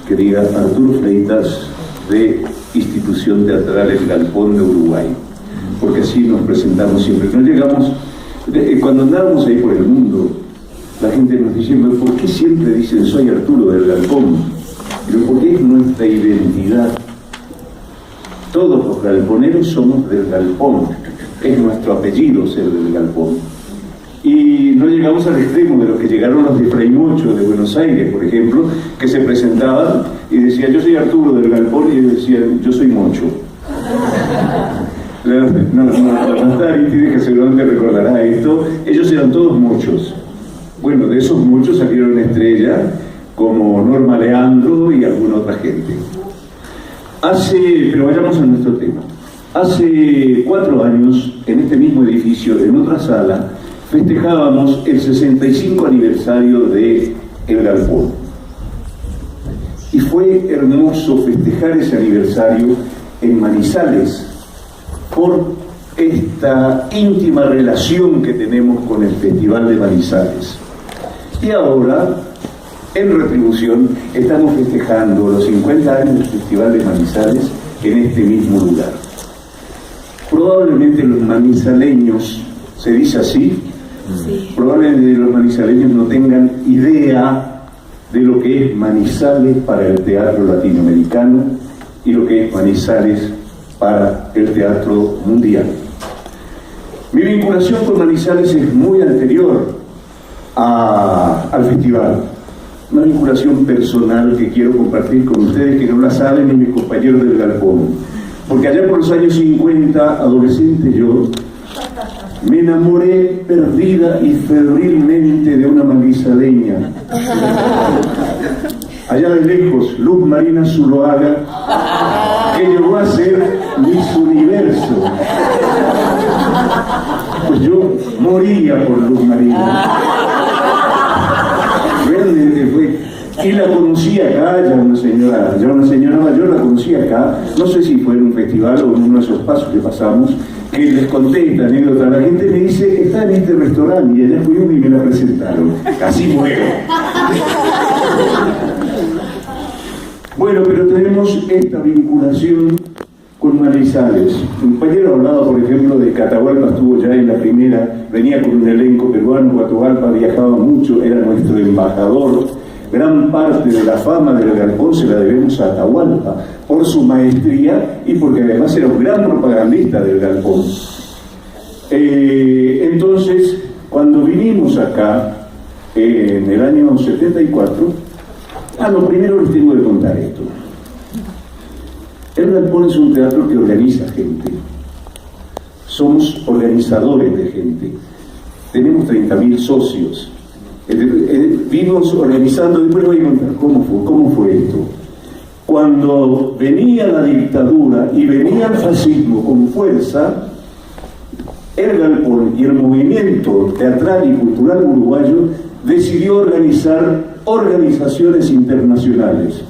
que diga Arturo Fleitas, de Institución Teatral El Galpón de Uruguay, porque así nos presentamos siempre. No llegamos, cuando andábamos ahí por el mundo, la gente nos dice, ¿por qué siempre dicen soy Arturo del Galpón? Pero porque es nuestra identidad. Todos los galponeros somos del Galpón, es nuestro apellido ser del Galpón. Y no llegamos al extremo de lo que llegaron los de Fray Mocho de Buenos Aires, por ejemplo, que se presentaban y decían yo soy Arturo del Galpón, y decían yo soy Mocho. No está Aristide, que seguramente recordará esto. Ellos eran todos mochos. Bueno, de esos muchos salieron estrellas como Norma Leandro y alguna otra gente. Pero vayamos a nuestro tema. Hace 4 años, en este mismo edificio, en otra sala, festejábamos el 65 aniversario de El Galpón. Y fue hermoso festejar ese aniversario en Manizales, por esta íntima relación que tenemos con el Festival de Manizales. Y ahora, en retribución, estamos festejando los 50 años del Festival de Manizales en este mismo lugar. Probablemente los manizaleños, ¿se dice así? Sí. Probablemente los manizaleños no tengan idea de lo que es Manizales para el teatro latinoamericano y lo que es Manizales para el teatro mundial. Mi vinculación con Manizales es muy anterior al festival, una vinculación personal que quiero compartir con ustedes, que no la saben ni mis compañeros del Galpón, porque allá por los años 50, adolescente yo, me enamoré perdida y febrilmente de una manizaleña. Allá de lejos, Luz Marina Zuloaga, que llegó a ser Miss Universo. Pues yo moría por Luz Marina. Realmente fue. Y la conocí acá, ya una señora mayor, la conocí acá, no sé si fue en un festival o en uno de esos pasos que pasamos, que les conté esta anécdota. La gente me dice, está en este restaurante, y allá fui uno y me la presentaron. Casi muero. Bueno, pero tenemos esta vinculación con Manizales. Un compañero hablaba, por ejemplo, de que Atahualpa estuvo ya en la primera, venía con un elenco peruano, Atahualpa viajaba mucho, era nuestro embajador. Gran parte de la fama del Galpón se la debemos a Atahualpa, por su maestría y porque además era un gran propagandista del Galpón. Entonces, cuando vinimos acá, en el año 74, lo primero les tengo que contar esto. El Galpón es un teatro que organiza gente. Somos organizadores de gente. Tenemos 30.000 socios. Vimos organizando, después voy a contar cómo fue esto. Cuando venía la dictadura y venía el fascismo con fuerza, el Galpón y el movimiento teatral y cultural uruguayo decidió organizar organizaciones internacionales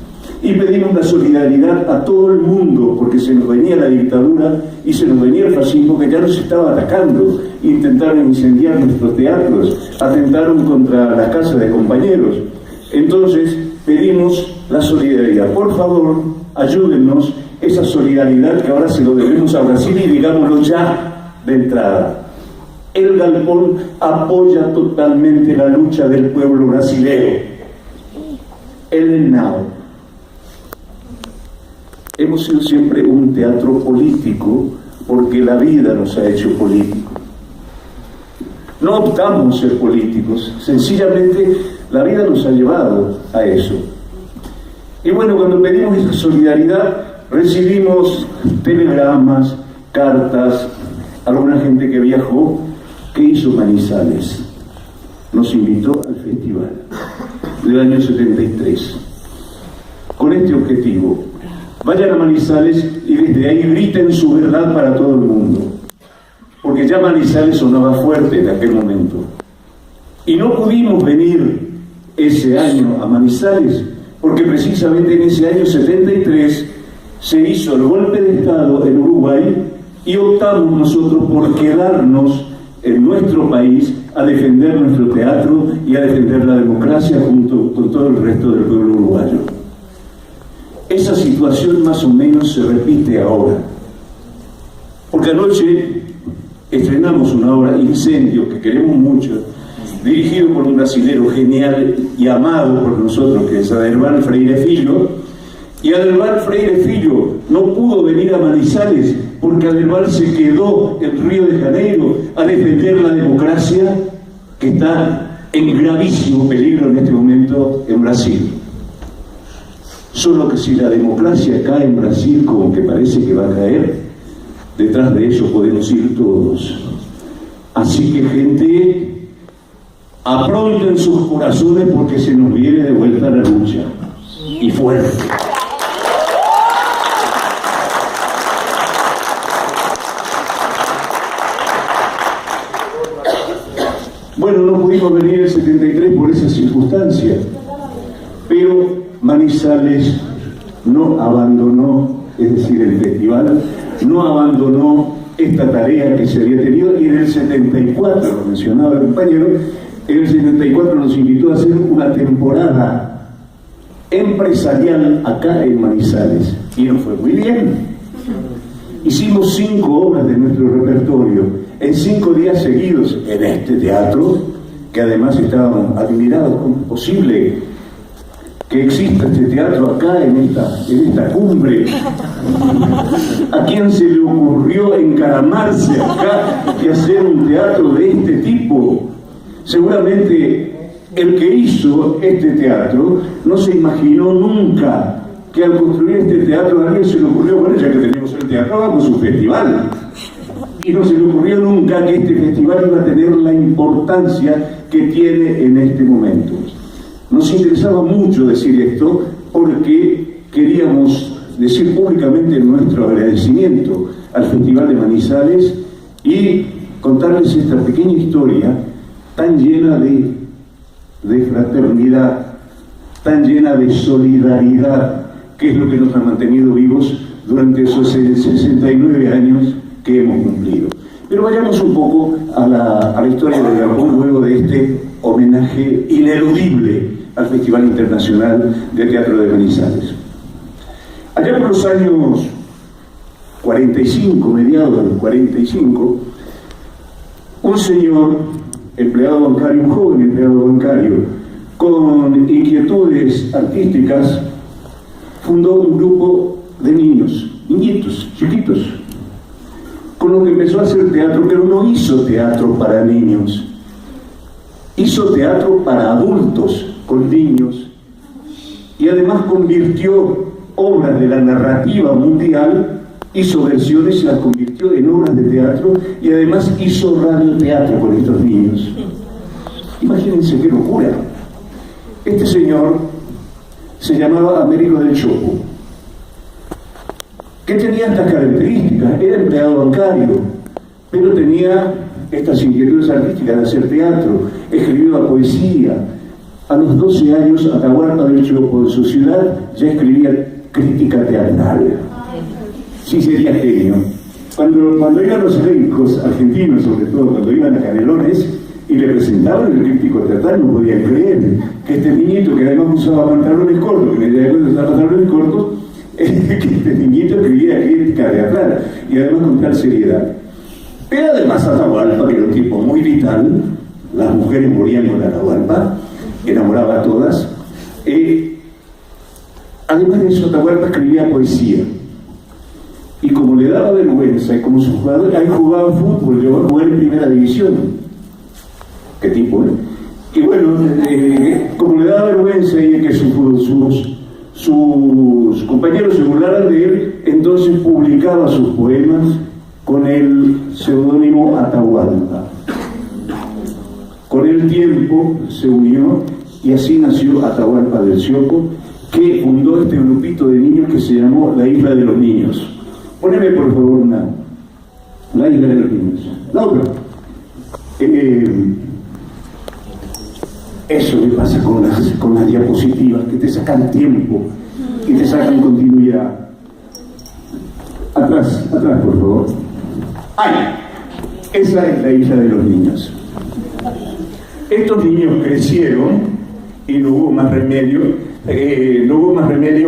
y pedimos la solidaridad a todo el mundo, porque se nos venía la dictadura y se nos venía el fascismo, que ya nos estaba atacando. Intentaron incendiar nuestros teatros, atentaron contra las casas de compañeros. Entonces pedimos la solidaridad. Por favor, ayúdennos, esa solidaridad que ahora se lo debemos a Brasil, y digámoslo ya de entrada. El Galpón apoya totalmente la lucha del pueblo brasileño. El Now. Hemos sido siempre un teatro político porque la vida nos ha hecho políticos. No optamos ser políticos, sencillamente la vida nos ha llevado a eso. Y bueno, cuando pedimos esa solidaridad, recibimos telegramas, cartas, alguna gente que viajó. ¿Qué hizo Manizales? Nos invitó al festival del año 73 con este objetivo: vayan a Manizales y desde ahí griten su verdad para todo el mundo, porque ya Manizales sonaba fuerte en aquel momento. Y no pudimos venir ese año a Manizales porque precisamente en ese año 73 se hizo el golpe de Estado en Uruguay y optamos nosotros por quedarnos en nuestro país a defender nuestro teatro y a defender la democracia junto con todo el resto del pueblo uruguayo. esa situación más o menos se repite ahora. Porque anoche estrenamos una obra, Incendio, que queremos mucho, dirigido por un brasilero genial y amado por nosotros, que es Adherbal Freire Filho. Y Adherbal Freire Filho no pudo venir a Manizales porque Adherbal se quedó en Río de Janeiro a defender la democracia, que está en gravísimo peligro en este momento en Brasil. Solo que si la democracia cae en Brasil, como que parece que va a caer, detrás de eso podemos ir todos. Así que, gente, apronten sus corazones porque se nos viene de vuelta la lucha. Y fuerte. Bueno, no pudimos venir el 73 por esa circunstancia, pero Manizales no abandonó, es decir, el festival, no abandonó esta tarea que se había tenido, y en el 74, lo mencionaba el compañero, en el 74 nos invitó a hacer una temporada empresarial acá en Manizales, y nos fue muy bien. Hicimos 5 obras de nuestro repertorio en 5 días seguidos en este teatro, que además estábamos admirados. ¿Cómo es posible que exista este teatro acá en esta cumbre? ¿A quién se le ocurrió encaramarse acá y hacer un teatro de este tipo? Seguramente el que hizo este teatro no se imaginó nunca que al construir este teatro a alguien se le ocurrió, bueno, ya que tenemos el teatro, hagamos un festival. Y no se le ocurrió nunca que este festival iba a tener la importancia que tiene en este momento. Nos interesaba mucho decir esto porque queríamos decir públicamente nuestro agradecimiento al Festival de Manizales y contarles esta pequeña historia tan llena de fraternidad, tan llena de solidaridad, que es lo que nos ha mantenido vivos durante esos 69 años que hemos cumplido. Pero vayamos un poco a la historia de Gabón luego de este homenaje ineludible al Festival Internacional de Teatro de Manizales. Allá por los años 45, mediados de los 45, un señor, empleado bancario, un joven empleado bancario, con inquietudes artísticas, fundó un grupo de niñitos, chiquitos, con lo que empezó a hacer teatro, pero no hizo teatro para niños, hizo teatro para adultos, con niños, y además convirtió obras de la narrativa mundial, hizo versiones y las convirtió en obras de teatro, y además hizo radioteatro con estos niños. Imagínense qué locura. Este señor se llamaba Américo del Chopo, que tenía estas características. Era empleado bancario, pero tenía estas inquietudes artísticas de hacer teatro, escribía poesía. A los 12 años, Atahualpa del Chopo, en su ciudad, ya escribía crítica teatral. Sí, sería genio. Cuando iban los elencos argentinos, sobre todo cuando iban a Canelones y le presentaban el crítico teatral, no podían creer que este niñito, que además usaba pantalones cortos, que le usaba pantalones cortos, que este niñito escribía crítica teatral, y además con tal seriedad. Pero además Atahualpa, que era un tipo muy vital, las mujeres morían con Atahualpa, enamoraba a todas. Además de eso, Atahualpa escribía poesía. Y como le daba vergüenza, y como su jugador, ahí jugaba fútbol, llegó a jugar en primera división. ¿Qué tipo, Y bueno, como le daba vergüenza y que sus compañeros se burlaran de él, entonces publicaba sus poemas con el seudónimo Atahualpa. Con el tiempo se unió y así nació Atahualpa del Chopo, que fundó este grupito de niños que se llamó La Isla de los Niños. Poneme por favor La Isla de los Niños. La otra. Eso me pasa con las diapositivas, que te sacan tiempo y te sacan continuidad. Atrás, por favor. ¡Ay! Esa es La Isla de los Niños. Estos niños crecieron y no hubo más remedio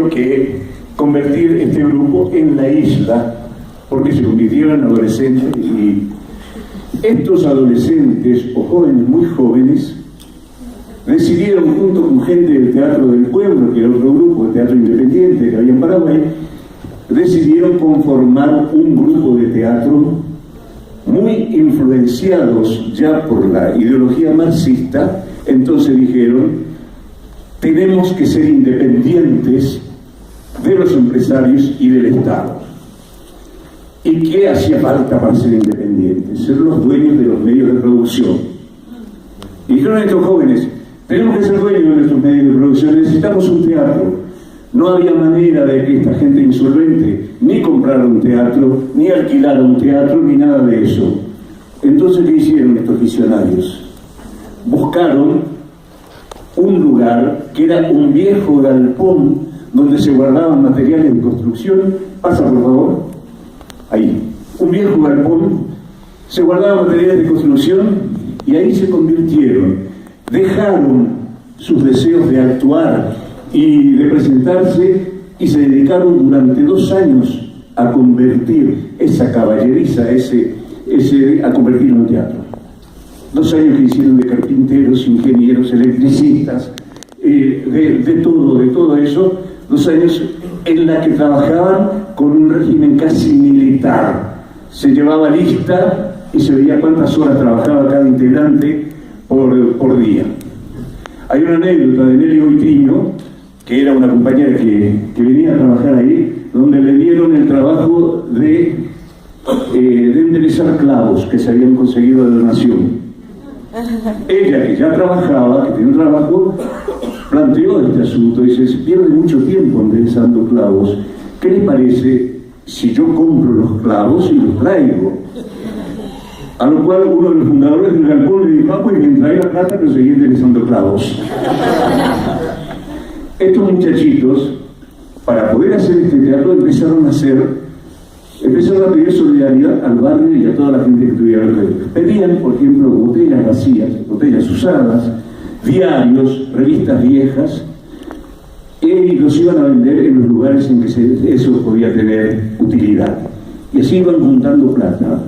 que convertir este grupo en la isla, porque se convirtieron en adolescentes, y estos adolescentes o jóvenes muy jóvenes decidieron, junto con gente del Teatro del Pueblo, que era otro grupo de teatro independiente que había en Paraguay, decidieron conformar un grupo de teatro muy influenciados ya por la ideología marxista. Entonces dijeron: tenemos que ser independientes de los empresarios y del Estado. ¿Y qué hacía falta para ser independientes? Ser los dueños de los medios de producción. Y dijeron a estos jóvenes: tenemos que ser dueños de nuestros medios de producción, necesitamos un teatro. No había manera de que esta gente insolvente ni comprara un teatro, ni alquilara un teatro, ni nada de eso. Entonces, ¿qué hicieron estos visionarios? Buscaron un lugar que era un viejo galpón donde se guardaban materiales de construcción. Pasa, por favor. Ahí. Un viejo galpón, se guardaban materiales de construcción y ahí se convirtieron. Dejaron sus deseos de actuar y de presentarse y se dedicaron durante 2 años a convertir esa caballeriza, a convertirlo en teatro. 2 años que hicieron de carpinteros, ingenieros, electricistas, de todo eso. 2 años en la que trabajaban con un régimen casi militar. Se llevaba lista y se veía cuántas horas trabajaba cada integrante por día. Hay una anécdota de Nelly Goitiño, que era una compañera que venía a trabajar ahí, donde le dieron el trabajo de enderezar clavos que se habían conseguido de donación. Ella, que ya trabajaba, que tenía un trabajo, planteó este asunto y dice: se pierde mucho tiempo enderezando clavos. ¿Qué les parece si yo compro los clavos y los traigo? A lo cual uno de los fundadores del galpón le dijo: pues bien, trae la plata, pero seguí enderezando clavos. Estos muchachitos, para poder hacer este teatro, empezaron a pedir solidaridad al barrio y a toda la gente que estuviera alrededor. Pedían, por ejemplo, botellas vacías, botellas usadas, diarios, revistas viejas, y los iban a vender en los lugares en que eso podía tener utilidad. Y así iban juntando plata.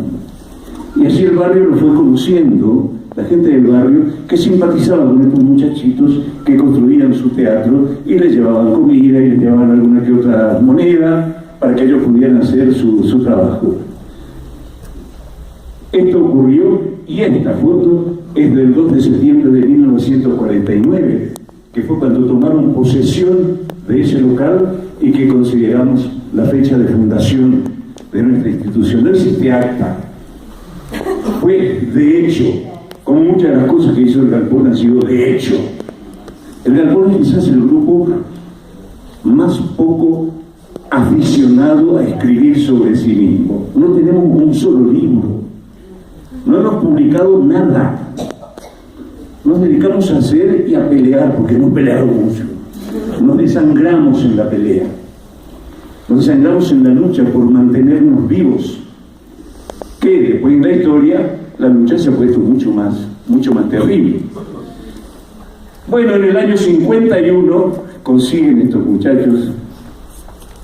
Y así el barrio lo fue conociendo, la gente del barrio, que simpatizaba con estos muchachitos que construían su teatro y les llevaban comida y les llevaban alguna que otra moneda para que ellos pudieran hacer su trabajo. Esto ocurrió, y esta foto es del 2 de septiembre de 1949, que fue cuando tomaron posesión de ese local y que consideramos la fecha de fundación de nuestra institución. No existe acta. Fue de hecho, como muchas de las cosas que hizo el galpón han sido de hecho. El galpón es quizás el grupo más poco aficionado a escribir sobre sí mismo. No tenemos un solo libro, no hemos publicado nada. Nos dedicamos a hacer y a pelear, porque hemos peleado mucho. Nos desangramos en la pelea, nos desangramos en la lucha por mantenernos vivos, que después en la historia la lucha se ha puesto mucho más terrible. Bueno, en el año 51 consiguen estos muchachos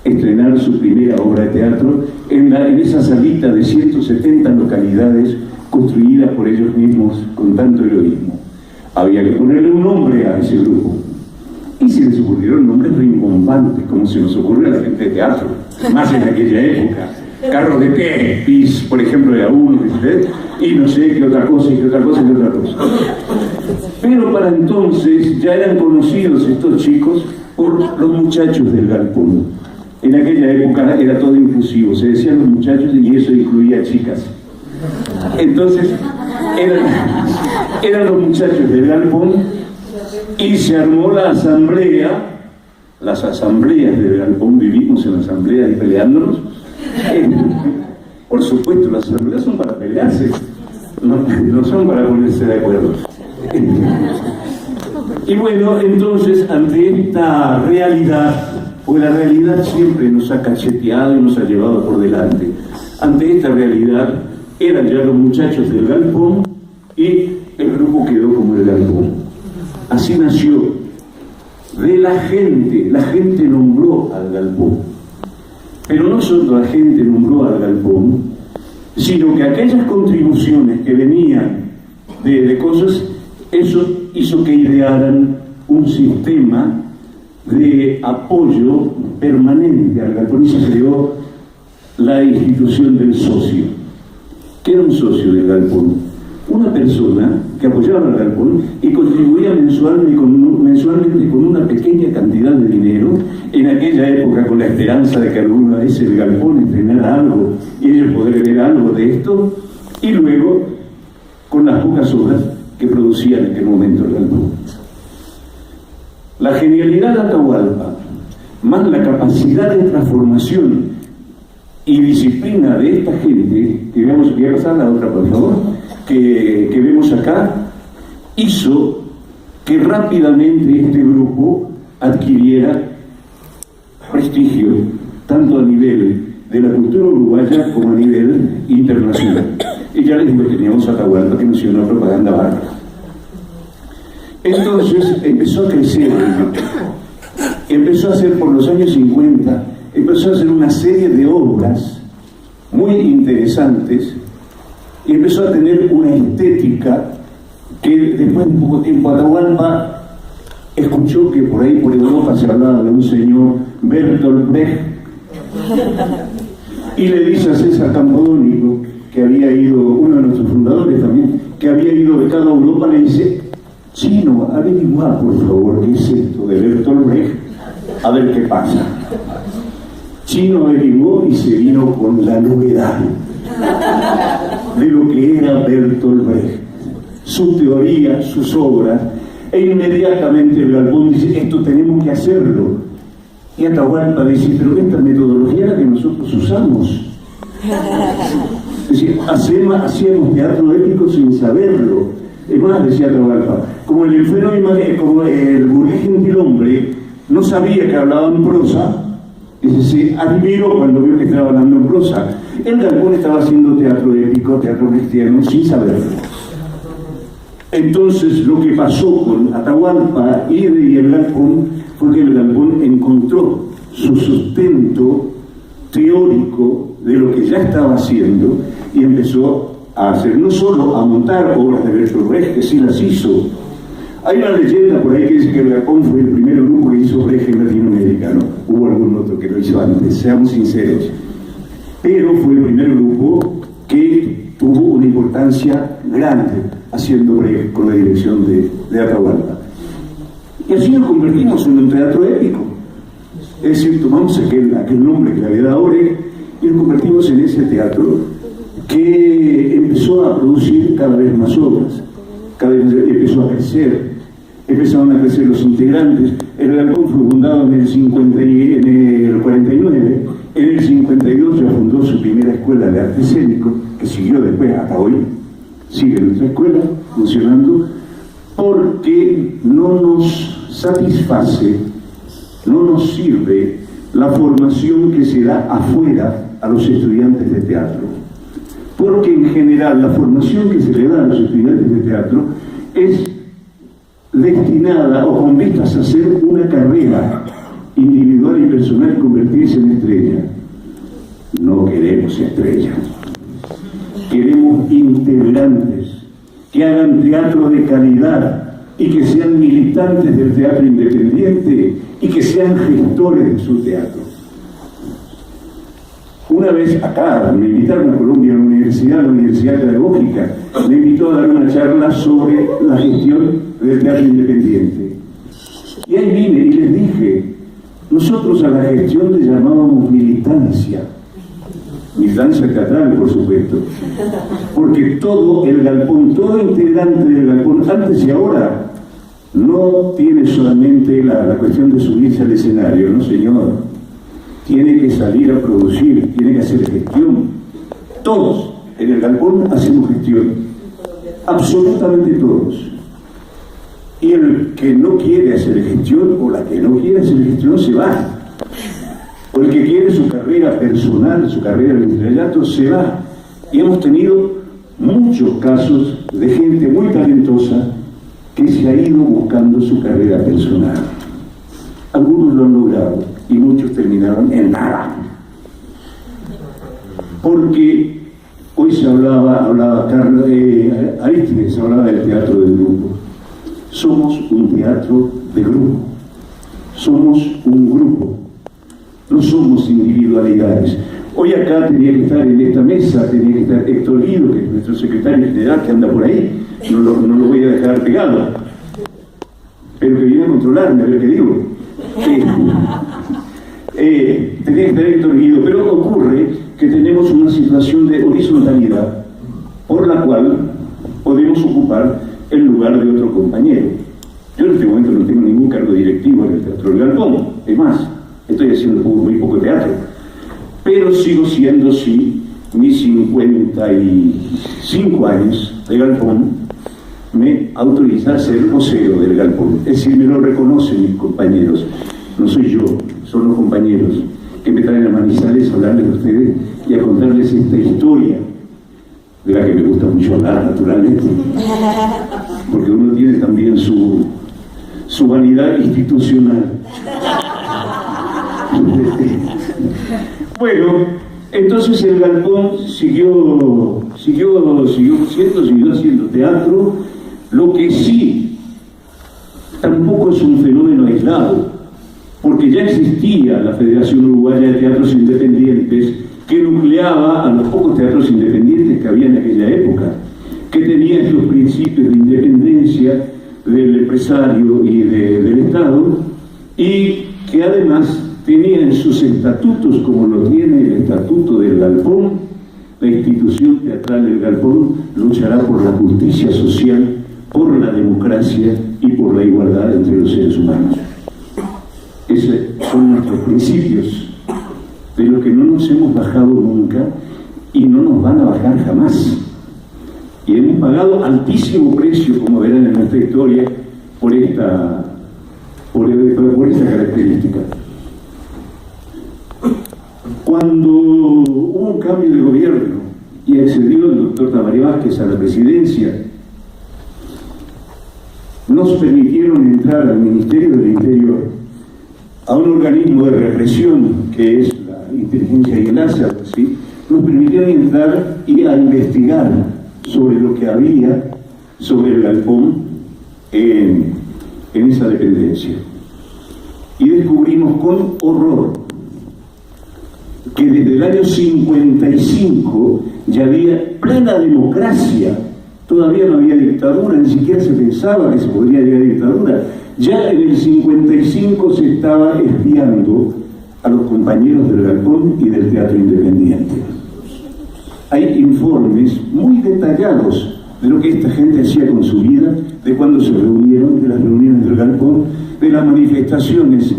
estrenar su primera obra de teatro en esa salita de 170 localidades construidas por ellos mismos con tanto heroísmo. Había que ponerle un nombre a ese grupo. Y se les ocurrieron nombres rimbombantes, como se nos ocurre a la gente de teatro, más en aquella época. Carros de Pepis, por ejemplo, era uno, y no sé qué otra cosa, y qué otra cosa, y qué otra cosa. Pero para entonces ya eran conocidos estos chicos por los muchachos del galpón. En aquella época era todo inclusivo, se decían los muchachos y eso incluía chicas. Entonces eran los muchachos del galpón y se armó la asamblea, las asambleas del galpón. Vivimos en asambleas y peleándonos. Por supuesto, las asambleas son para pelearse, no son para ponerse de acuerdo. Y bueno, entonces ante esta realidad, porque la realidad siempre nos ha cacheteado y nos ha llevado por delante, ante esta realidad eran ya los muchachos del galpón y el grupo quedó como el galpón. Así nació. De la gente nombró al galpón. Pero no solo la gente nombró al galpón, sino que aquellas contribuciones que venían de cosas, eso hizo que idearan un sistema de apoyo permanente al galpón y se creó la institución del socio. ¿Qué era un socio del galpón? Una persona que apoyaba al galpón y contribuía mensualmente con una pequeña cantidad de dinero, en aquella época con la esperanza de que alguna vez el galpón estrenara algo y ellos poder ver algo de esto, y luego con las pocas obras que producía en aquel momento el galpón. La genialidad de Atahualpa, más la capacidad de transformación y disciplina de esta gente, que vemos, voy a pasar a la otra por favor, que vemos acá, hizo que rápidamente este grupo adquiriera prestigio, tanto a nivel de la cultura uruguaya como a nivel internacional. Y ya les digo que teníamos a Atahualpa, que nació en la propaganda barra. Entonces empezó a crecer, empezó a hacer por los años 50, empezó a hacer una serie de obras muy interesantes y empezó a tener una estética que después de poco tiempo Atahualpa escuchó que por ahí por Europa se hablaba de un señor Bertolt Brecht y le dice a César Campodónico, que había ido, uno de nuestros fundadores también, que había ido becado a Europa, le dice: Chino, averiguá por favor qué es esto de Bertolt Brecht, a ver qué pasa. Chino averiguó y se vino con la novedad de lo que era Bertolt Brecht, su teoría, sus obras, e inmediatamente el galpón dice: esto tenemos que hacerlo. Y Atahualpa dice: pero esta metodología es la que nosotros usamos. Es decir, hacíamos teatro épico sin saberlo. Es más, decía Atahualpa, como el enfermo, como el burgués gentilhombre no sabía que hablaba en prosa, se admiró cuando vio que estaba hablando en prosa. El galpón estaba haciendo teatro épico, teatro cristiano, sin saberlo. Entonces lo que pasó con Atahualpa y el galpón fue que el galpón encontró su sustento teórico de lo que ya estaba haciendo y empezó a hacer, no solo a montar obras de Bertolt Brecht, que sí las hizo. Hay una leyenda por ahí que dice que el galpón fue el primer grupo que hizo Brecht en Latinoamérica, ¿no? Hubo algún otro que lo hizo antes, seamos sinceros. Pero fue el primer grupo que tuvo una importancia grande haciendo Brecht con la dirección de Atahualpa. Y así nos convertimos en un teatro épico. Es decir, tomamos aquel nombre que le había dado Brecht y nos convertimos en ese teatro que empezó a producir cada vez más obras, cada vez empezó a crecer, empezaron a crecer los integrantes. El galpón fue fundado en el 49, en el 52 ya fundó su primera escuela de arte escénico, que siguió después hasta hoy, sigue nuestra escuela funcionando, porque no nos satisface, no nos sirve la formación que se da afuera a los estudiantes de teatro. Porque en general la formación que se le da a los estudiantes de teatro es destinada o con vistas a hacer una carrera individual y personal y convertirse en estrella. No queremos estrellas, queremos integrantes que hagan teatro de calidad y que sean militantes del teatro independiente y que sean gestores de su teatro. Una vez acá me invitaron a Colombia, a la Universidad Pedagógica, me invitó a dar una charla sobre la gestión del teatro independiente. Y ahí vine y les dije, nosotros a la gestión le llamábamos militancia teatral, por supuesto, porque todo el galpón, todo integrante del galpón, antes y ahora, no tiene solamente la cuestión de subirse al escenario, no señor. Tiene que salir a producir, tiene que hacer gestión. Todos en el galpón hacemos gestión, absolutamente todos. Y el que no quiere hacer gestión o la que no quiere hacer gestión se va. O el que quiere su carrera personal, su carrera de estrellato, se va. Y hemos tenido muchos casos de gente muy talentosa que se ha ido buscando su carrera personal. Algunos lo han logrado y muchos terminaron en nada. porque hoy se hablaba Carlos Arístides, hablaba del teatro del grupo. Somos un teatro de grupo, somos un grupo, no somos individualidades. Hoy acá tenía que estar en esta mesa, tenía que estar Héctor Lido, que es nuestro secretario general, que anda por ahí, no lo voy a dejar pegado, pero que viene a controlarme, a ver qué digo. Tenía que estar Héctor Lido, pero ocurre que tenemos una situación de horizontalidad por la cual podemos ocupar el lugar de otro compañero. Yo en este momento no tengo ningún cargo directivo en el Teatro del Galpón, es más, estoy haciendo muy poco teatro, pero sigo siendo, sí, mis 55 años de Galpón me autoriza a ser vocero del Galpón, es decir, me lo reconocen mis compañeros, no soy yo, son los compañeros que me traen a Manizales a hablarles a ustedes y a contarles esta historia, de la que me gusta mucho hablar, naturalmente, porque uno tiene también su vanidad institucional. Bueno, entonces el Galpón siguió haciendo teatro, lo que sí tampoco es un fenómeno aislado, porque ya existía la Federación Uruguaya de Teatros Independientes, que nucleaba a los pocos teatros independientes que había en aquella época, que tenían estos principios de independencia del empresario y del Estado, y que además tenía en sus estatutos, como lo tiene el Estatuto del Galpón, la institución teatral del Galpón luchará por la justicia social, por la democracia y por la igualdad entre los seres humanos. Esos son nuestros principios, de los que no nos hemos bajado nunca y no nos van a bajar jamás. Y hemos pagado altísimo precio, como verán en nuestra historia, por esta característica. Cuando hubo un cambio de gobierno y accedió el doctor Tabaré Vázquez a la presidencia, nos permitieron entrar al Ministerio del Interior, a un organismo de represión que es la inteligencia y el ASA, ¿sí? Nos permitieron entrar y a investigar sobre lo que había sobre el Galpón en esa dependencia. Y descubrimos con horror que desde el año 55 ya había plena democracia, todavía no había dictadura, ni siquiera se pensaba que se podría llegar a dictadura. Ya en el 55 se estaba espiando a los compañeros del Galpón y del Teatro Independiente. Hay informes muy detallados de lo que esta gente hacía con su vida, de cuando se reunieron, de las reuniones del Galpón, de las manifestaciones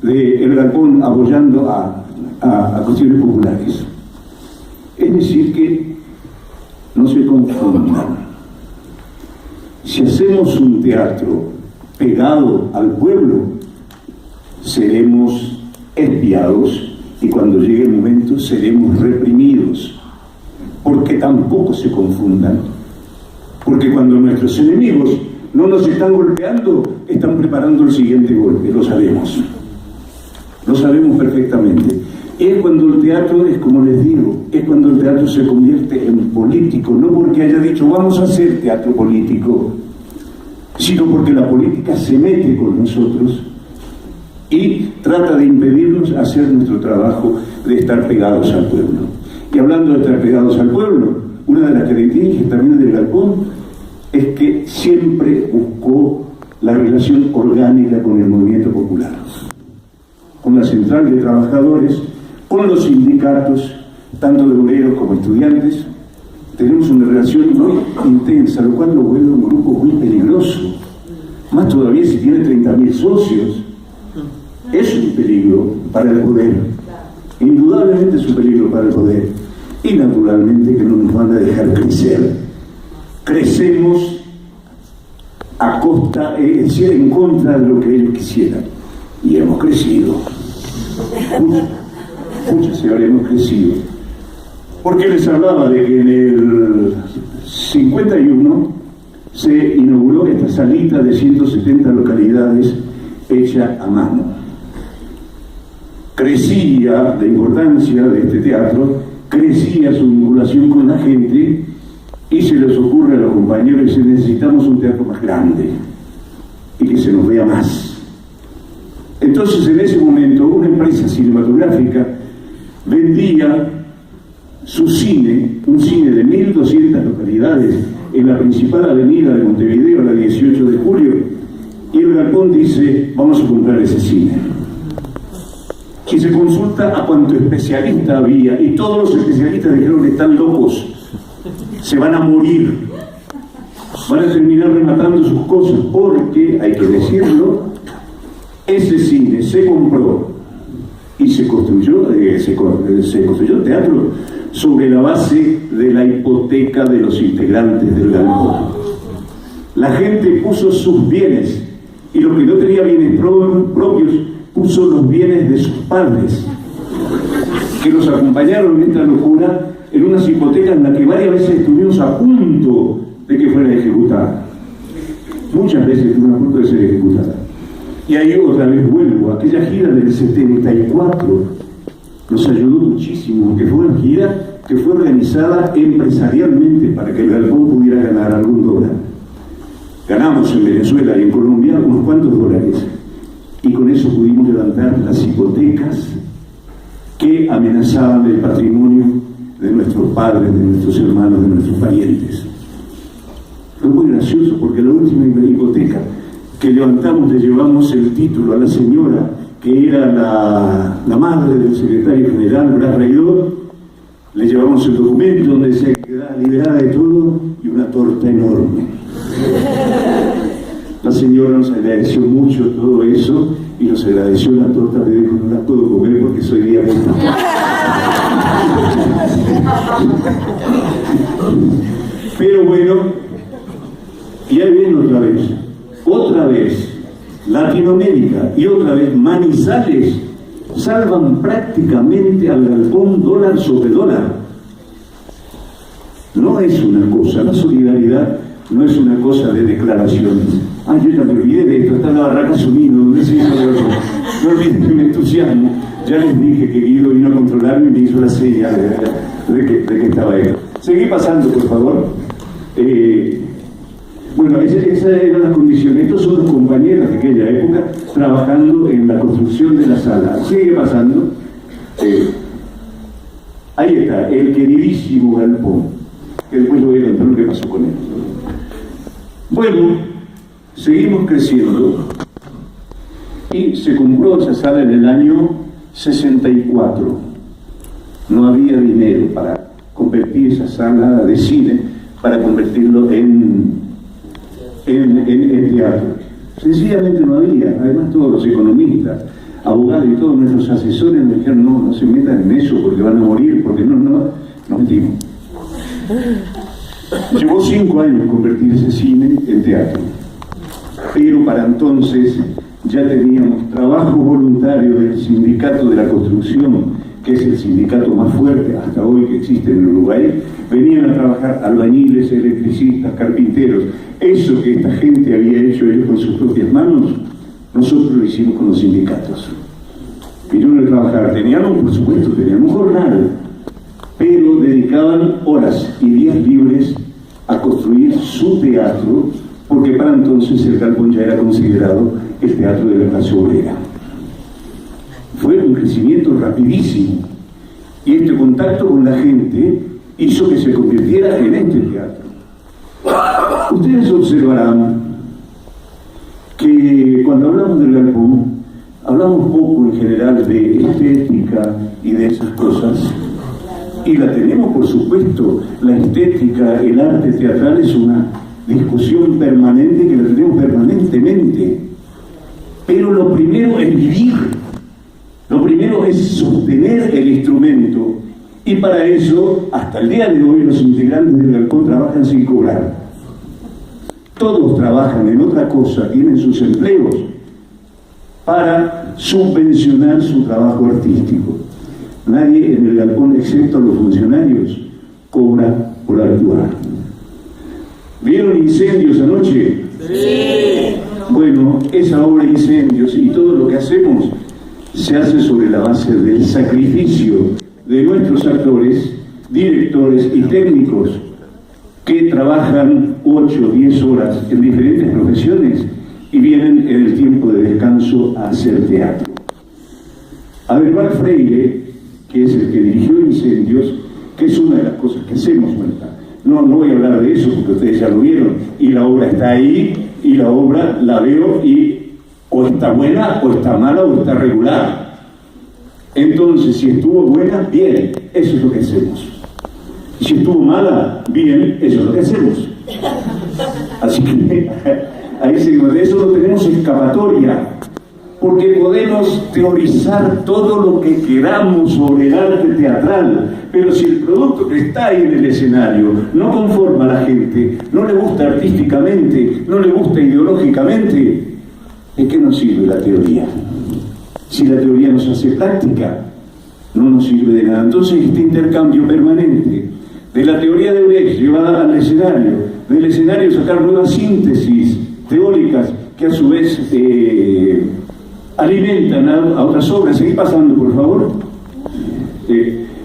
del Galpón apoyando a cuestiones populares. Es decir, que no se confundan. Si hacemos un teatro pegado al pueblo, seremos espiados y cuando llegue el momento seremos reprimidos. Porque tampoco se confundan, porque cuando nuestros enemigos no nos están golpeando, están preparando el siguiente golpe, lo sabemos perfectamente. Es cuando el teatro, es como les digo, es cuando el teatro se convierte en político, no porque haya dicho vamos a hacer teatro político, sino porque la política se mete con nosotros y trata de impedirnos hacer nuestro trabajo de estar pegados al pueblo. Y hablando de estar pegados al pueblo, una de las características también del Galpón es que siempre buscó la relación orgánica con el movimiento popular, con la central de trabajadores, con los sindicatos, tanto de obreros como estudiantes. Tenemos una relación muy intensa, lo cual lo vuelve un grupo muy peligroso. Más todavía si tiene 30.000 socios. Es un peligro para el poder. Indudablemente es un peligro para el poder. Y naturalmente que no nos van a dejar crecer. Crecemos a costa, es decir, en contra de lo que ellos quisieran. Y hemos crecido. Muchas señores hemos crecido. Porque les hablaba de que en el 51 se inauguró esta salita de 170 localidades hecha a mano. Crecía la importancia de este teatro crecía su vinculación con la gente y se les ocurre a los compañeros que necesitamos un teatro más grande y que se nos vea más. Entonces, en ese momento, una empresa cinematográfica vendía su cine, un cine de 1.200 localidades en la principal avenida de Montevideo, la 18 de julio, y el galpón dice: vamos a comprar ese cine. Y se consulta a cuánto especialista había, y todos los especialistas dijeron: están locos, se van a morir, van a terminar rematando sus cosas, porque, hay que decirlo, ese cine se compró y se construyó teatro sobre la base de la hipoteca de los integrantes del galpón. La gente puso sus bienes, y los que no tenía bienes propios puso los bienes de sus padres, que los acompañaron en esta locura, en unas hipotecas en las que varias veces estuvimos a punto de que fuera ejecutada. Muchas veces estuvimos a punto de ser ejecutada. Y ahí otra vez vuelvo, aquella gira del 74 nos ayudó muchísimo, que fue una gira que fue organizada empresarialmente para que el galpón pudiera ganar algún dólar. Ganamos en Venezuela y en Colombia unos cuantos dólares, y con eso pudimos levantar las hipotecas que amenazaban el patrimonio de nuestros padres, de nuestros hermanos, de nuestros parientes. Fue muy gracioso porque la última hipoteca que levantamos le llevamos el título a la señora que era la madre del secretario general, Blas Reidor. Le llevamos el documento donde decía que quedaba liberada de todo y una torta enorme. La señora nos agradeció mucho todo eso y nos agradeció la torta, le dijo: no la puedo comer porque soy diabético. Pero bueno, y ahí viene otra vez Latinoamérica y otra vez Manizales salvan prácticamente al galpón dólar sobre dólar. No es una cosa, la solidaridad no es una cosa de declaraciones. Yo ya me olvidé de esto, está en la barraca Zunino, donde se hizo de otro. No olviden que me entusiasmo. Ya les dije que Guido vino a controlarme y me hizo la señal de que estaba esto. Seguí pasando, por favor. Bueno, esas eran las condiciones. Estos son los compañeros de aquella época trabajando en la construcción de la sala. Sigue pasando. Ahí está, el queridísimo galpón, que después lo voy a contar lo que pasó con él. Bueno, seguimos creciendo y se compró esa sala en el año 64. No había dinero para convertir esa sala de cine, para convertirlo en teatro. Sencillamente no había. Además, todos los economistas, abogados y todos nuestros asesores me dijeron: no se metan en eso porque van a morir, porque no metimos. Llevó 5 años convertir ese cine en teatro, pero para entonces ya teníamos trabajo voluntario del Sindicato de la Construcción, que es el sindicato más fuerte hasta hoy que existe en Uruguay. Venían a trabajar albañiles, electricistas, carpinteros. Eso que esta gente había hecho ellos con sus propias manos, nosotros lo hicimos con los sindicatos. Vinieron a trabajar, por supuesto, tenían un jornal, pero dedicaban horas y días libres a construir su teatro, porque para entonces el galpón ya era considerado el teatro de la clase obrera. Fue un crecimiento rapidísimo, y este contacto con la gente hizo que se convirtiera en este teatro. Ustedes observarán que cuando hablamos del galpón, hablamos poco en general de estética y de esas cosas, y la tenemos, por supuesto. La estética, el arte teatral es una discusión permanente que la tenemos permanentemente, pero lo primero es vivir, lo primero es sostener el instrumento, y para eso, hasta el día de hoy, los integrantes del galpón trabajan sin cobrar. Todos trabajan en otra cosa, tienen sus empleos para subvencionar su trabajo artístico. Nadie en el galpón, excepto los funcionarios, cobra por actuar. ¿Vieron incendios anoche? Sí. Bueno, esa obra de incendios y todo lo que hacemos se hace sobre la base del sacrificio de nuestros actores directores y técnicos que trabajan 8 o 10 horas en diferentes profesiones y vienen en el tiempo de descanso a hacer teatro. Adelbar Freire, que es el que dirigió Incendios, que es una de las cosas que hacemos, no voy a hablar de eso porque ustedes ya lo vieron, y la obra está ahí, y la obra la veo y o está buena, o está mala, o está regular. Entonces, si estuvo buena, bien, eso es lo que hacemos. Si estuvo mala, bien, eso es lo que hacemos. Así que ahí seguimos, de eso no tenemos escapatoria, porque podemos teorizar todo lo que queramos sobre el arte teatral, pero si el producto que está ahí en el escenario no conforma a la gente, no le gusta artísticamente, no le gusta ideológicamente, ¿de qué nos sirve la teoría? Si la teoría nos hace práctica, no nos sirve de nada. Entonces, este intercambio permanente de la teoría de Brecht llevada al escenario, del escenario sacar nuevas síntesis teóricas que a su vez alimentan a otras obras. Seguí pasando, por favor.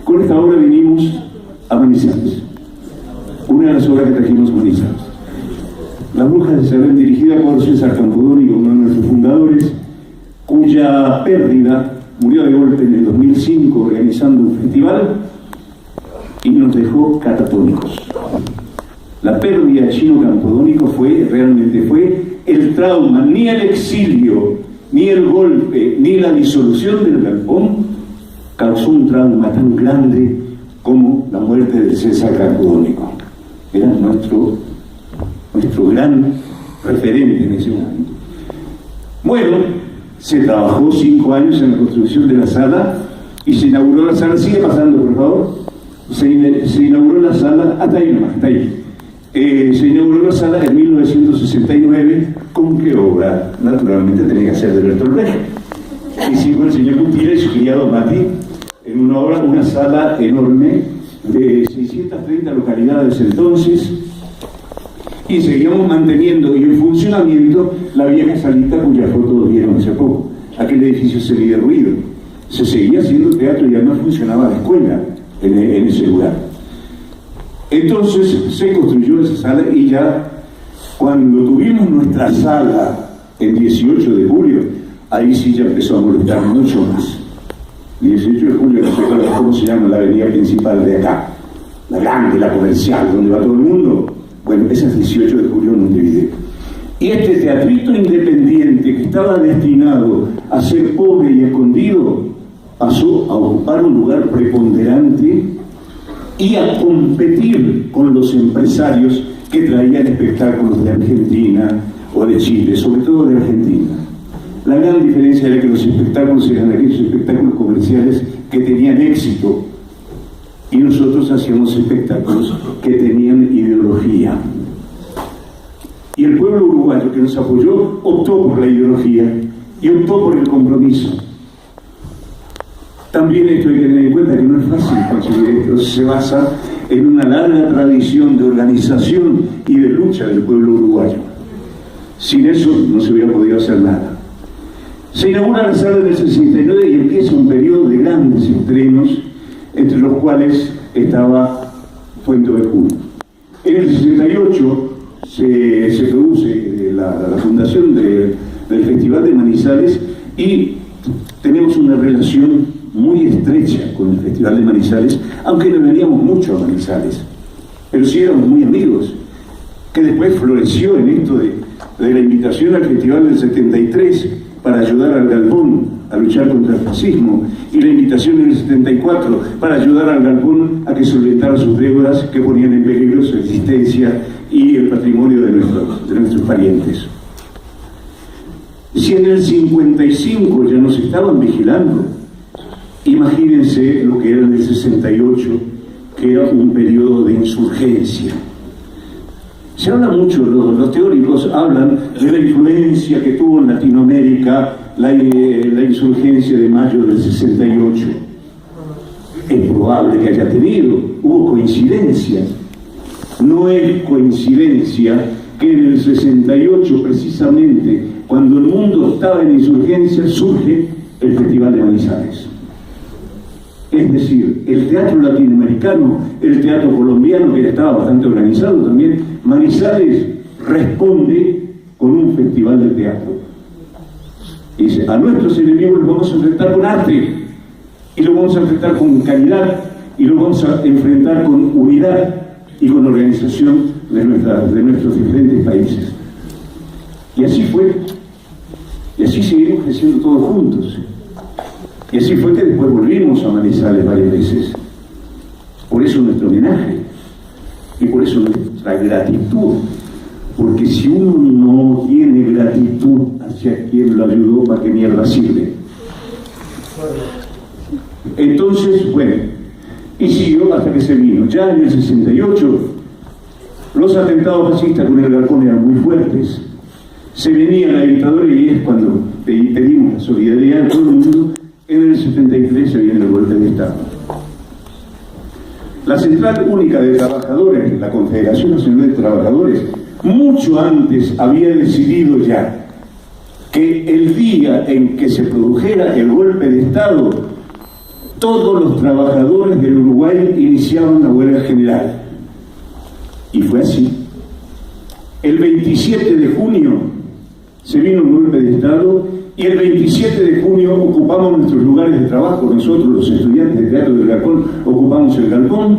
Con esta obra venimos a Manizales, una de las obras que trajimos a Manizales. Las Brujas de Salem, dirigida por César Campodónico, uno de nuestros fundadores, cuya pérdida murió de golpe en el 2005 organizando un festival y nos dejó catatónicos. La pérdida de Chino Campodónico realmente fue el trauma, ni el exilio, ni el golpe, ni la disolución del galpón causó un trauma tan grande como la muerte de César Campodónico. Era nuestro gran referente en ese momento. Bueno, se trabajó 5 años en la construcción de la sala y se inauguró la sala. Sigue pasando, por favor. Se inauguró la sala, hasta ahí nomás, hasta ahí. Se inauguró la sala en 1969. ¿Con qué obra? Naturalmente tenía que ser de Bertolt Brecht. Hicimos el señor Gutiérrez y su criado Mati en una obra, una sala enorme de 630 localidades entonces, y seguíamos manteniendo y en funcionamiento la vieja salita cuya foto vieron hace poco. Aquel edificio se había derruido. Se seguía haciendo teatro y además funcionaba la escuela en ese lugar. Entonces se construyó esa sala y ya cuando tuvimos nuestra sala el 18 de julio, ahí sí ya empezó a molestar mucho más. El 18 de julio, no sé cómo se llama la avenida principal de acá, la grande, la comercial, donde va todo el mundo. Bueno, ese es el 18 de julio en Montevideo. Y este teatrito independiente que estaba destinado a ser pobre y escondido, pasó a ocupar un lugar preponderante y a competir con los empresarios que traían espectáculos de Argentina o de Chile, sobre todo de Argentina. La gran diferencia era que los espectáculos eran aquellos espectáculos comerciales que tenían éxito y nosotros hacíamos espectáculos que tenían ideología. Y el pueblo uruguayo que nos apoyó optó por la ideología y optó por el compromiso. También esto hay que tener en cuenta que no es fácil conseguir esto. Se basa en una larga tradición de organización y de lucha del pueblo uruguayo. Sin eso no se hubiera podido hacer nada. Se inaugura la sala en el 69 y empieza un periodo de grandes estrenos, entre los cuales estaba Fuente Ovejuna. En el 68 se produce la fundación del Festival de Manizales y tenemos una relación muy estrecha con el Festival de Manizales, aunque no veníamos mucho a Manizales, pero sí éramos muy amigos, que después floreció en esto de la invitación al Festival del 73 para ayudar al Galpón a luchar contra el fascismo, y la invitación en el 74 para ayudar al Galpón a que solventara sus deudas que ponían en peligro su existencia y el patrimonio de nuestros parientes. Si en el 55 ya nos estaban vigilando, imagínense lo que era en el 68, que era un periodo de insurgencia. Se habla mucho, los teóricos hablan de la influencia que tuvo en Latinoamérica la insurgencia de mayo del 68. Es probable que haya tenido, hubo coincidencia. No es coincidencia que en el 68, precisamente, cuando el mundo estaba en insurgencia, surge el Festival de Manizales. Es decir, el teatro latinoamericano, el teatro colombiano, que estaba bastante organizado también, Manizales responde con un festival de teatro. Y dice, a nuestros enemigos los vamos a enfrentar con arte, y los vamos a enfrentar con calidad, y los vamos a enfrentar con unidad y con organización de nuestros diferentes países. Y así fue. Y así seguimos creciendo todos juntos. Y así fue que después volvimos a Manizales varias veces. Por eso nuestro homenaje y por eso nuestra gratitud. Porque si uno no tiene gratitud hacia quien lo ayudó, ¿para qué mierda sirve? Entonces, bueno, y siguió hasta que se vino. Ya en el 68, los atentados fascistas con el Galpón eran muy fuertes. Se venía la dictadura y es cuando pedimos la solidaridad de todo el mundo. En el 73 se viene el golpe de Estado. La Central Única de Trabajadores, la Confederación Nacional de Trabajadores, mucho antes había decidido ya que el día en que se produjera el golpe de Estado, todos los trabajadores del Uruguay iniciaban la huelga general. Y fue así. El 27 de junio se vino el golpe de Estado. Y el 27 de junio ocupamos nuestros lugares de trabajo. Nosotros, los estudiantes de teatro del Galpón, ocupamos el Galpón,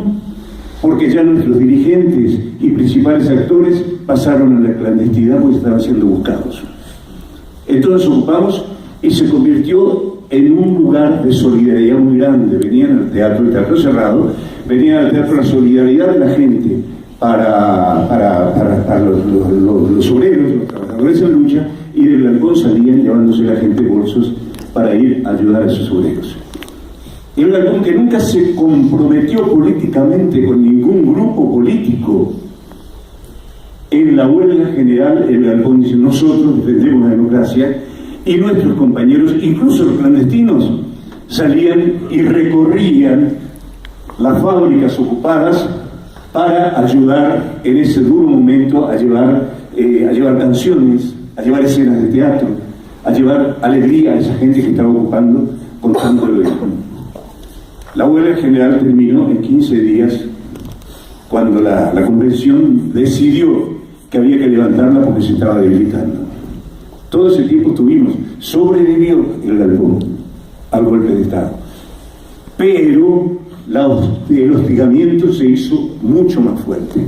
porque ya nuestros dirigentes y principales actores pasaron a la clandestinidad porque estaban siendo buscados. Entonces ocupamos y se convirtió en un lugar de solidaridad muy grande. Venían al teatro, el teatro cerrado, venían al teatro la solidaridad de la gente para los obreros, los trabajadores en lucha, y del Galpón salían llevándose la gente bolsos para ir a ayudar a esos obreros. El Galpón, que nunca se comprometió políticamente con ningún grupo político, en la huelga general el Galpón dice, nosotros defendemos la democracia, y nuestros compañeros, incluso los clandestinos, salían y recorrían las fábricas ocupadas para ayudar en ese duro momento a llevar canciones, a llevar escenas de teatro, a llevar alegría a esa gente que estaba ocupando con tanto dolor. La huelga general terminó en 15 días cuando la convención decidió que había que levantarla porque se estaba debilitando. Todo ese tiempo sobrevivió el Galpón al golpe de Estado. Pero el hostigamiento se hizo mucho más fuerte.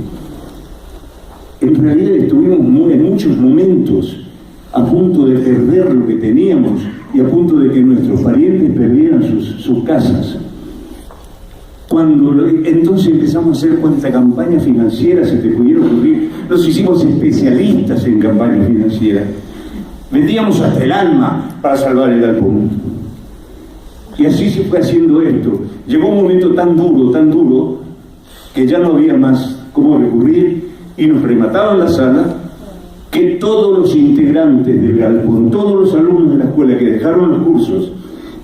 En realidad estuvimos en muchos momentos a punto de perder lo que teníamos y a punto de que nuestros parientes perdieran sus casas. Entonces empezamos a hacer cuánta campaña financiera se te pudiera ocurrir. Nos hicimos especialistas en campaña financiera. Vendíamos hasta el alma para salvar el Galpón. Y así se fue haciendo esto. Llegó un momento tan duro, que ya no había más cómo recurrir y nos remataban la sala, que todos los integrantes del Galpón, todos los alumnos de la escuela que dejaron los cursos